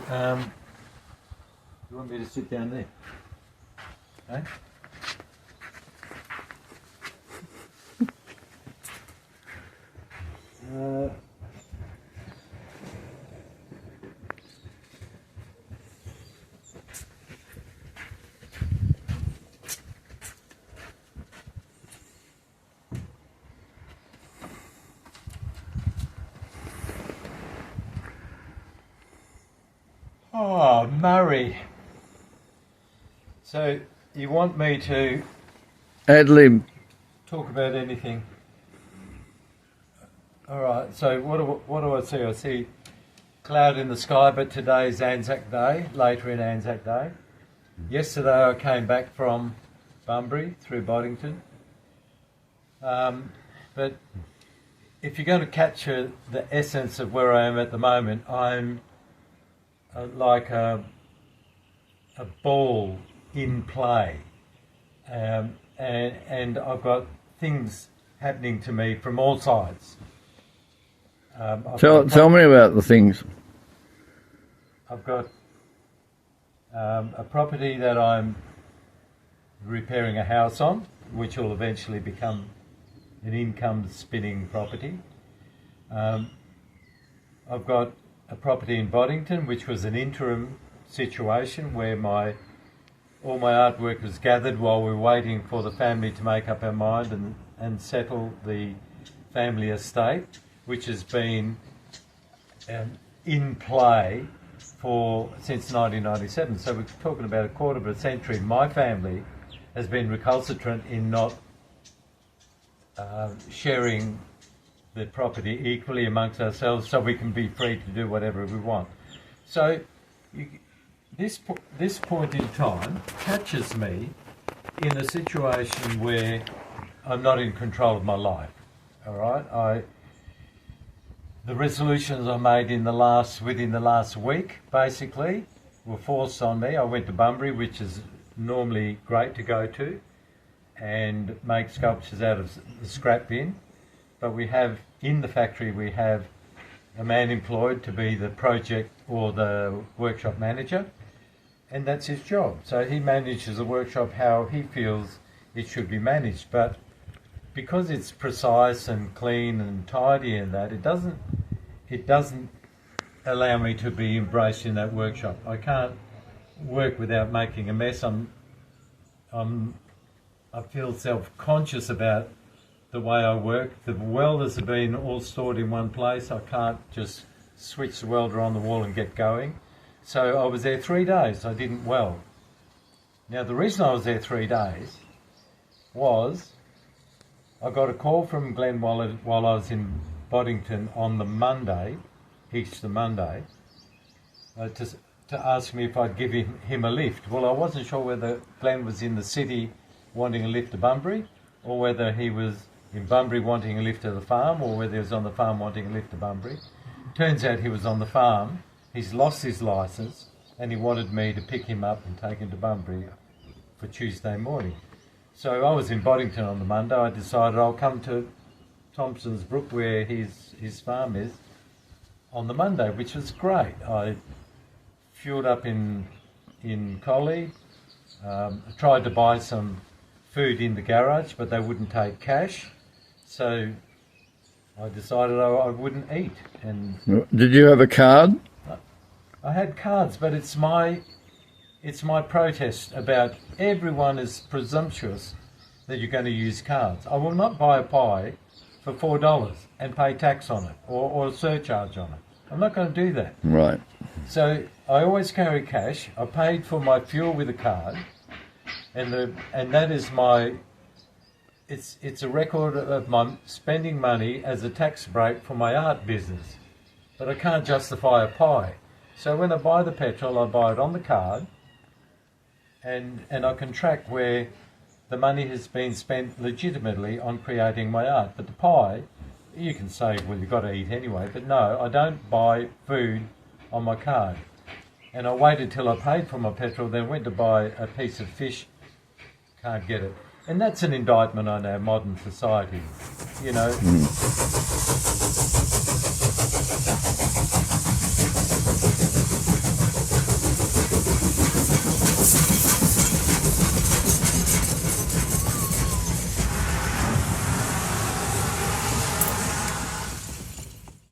You want me to sit down there? Eh? Oh, Murray. So, you want me to Ad lib. talk about anything? Alright, so what do I see? I see cloud in the sky, but today's Anzac Day, later in Anzac Day. Yesterday I came back from Bunbury through Boddington. But if you're going to capture the essence of where I am at the moment, I'm like a ball in play, and I've got things happening to me from all sides. Tell me about the things. I've got a property that I'm repairing a house on, which will eventually become an income spinning property. I've got a property in Boddington, which was an interim situation where all my artwork was gathered while we were waiting for the family to make up our mind and settle the family estate, which has been in play since 1997. So we're talking about a quarter of a century. My family has been recalcitrant in not sharing the property equally amongst ourselves, so we can be free to do whatever we want. So this point in time catches me in a situation where I'm not in control of my life. All right, the resolutions I made within the last week, basically, were forced on me. I went to Bunbury, which is normally great to go to, and make sculptures out of the scrap bin. But in the factory we have a man employed to be the project or the workshop manager, and that's his job. So he manages the workshop how he feels it should be managed. But because it's precise and clean and tidy and that, it doesn't allow me to be embraced in that workshop. I can't work without making a mess. I feel self-conscious about the way I work. The welders have been all stored in one place. I can't just switch the welder on the wall and get going. So I was there 3 days. I didn't weld. Now the reason I was there 3 days was I got a call from Glenn while I was in Boddington on the Monday, Easter Monday, to ask me if I'd give him a lift. Well, I wasn't sure whether Glenn was in the city wanting a lift to Bunbury, or whether he was in Bunbury wanting a lift to the farm, or whether he was on the farm wanting a lift to Bunbury. Turns out he was on the farm. He's lost his licence, and he wanted me to pick him up and take him to Bunbury for Tuesday morning. So I was in Boddington on the Monday. I decided I'll come to Thompson's Brook, where his farm is, on the Monday, which was great. I fueled up in Collie. I tried to buy some food in the garage, but they wouldn't take cash, so I decided I wouldn't eat. And did you have a card? I had cards, but it's my protest about everyone is presumptuous that you're going to use cards. I will not buy a pie for $4 and pay tax on it or a surcharge on it. I'm not going to do that. Right. So I always carry cash. I paid for my fuel with a card, and that is it's a record of my spending money as a tax break for my art business. But I can't justify a pie. So when I buy the petrol, I buy it on the card, and I can track where the money has been spent legitimately on creating my art. But the pie, you can say, well, you've got to eat anyway, but no, I don't buy food on my card. And I waited till I paid for my petrol, then went to buy a piece of fish, can't get it. And that's an indictment on our modern society, you know.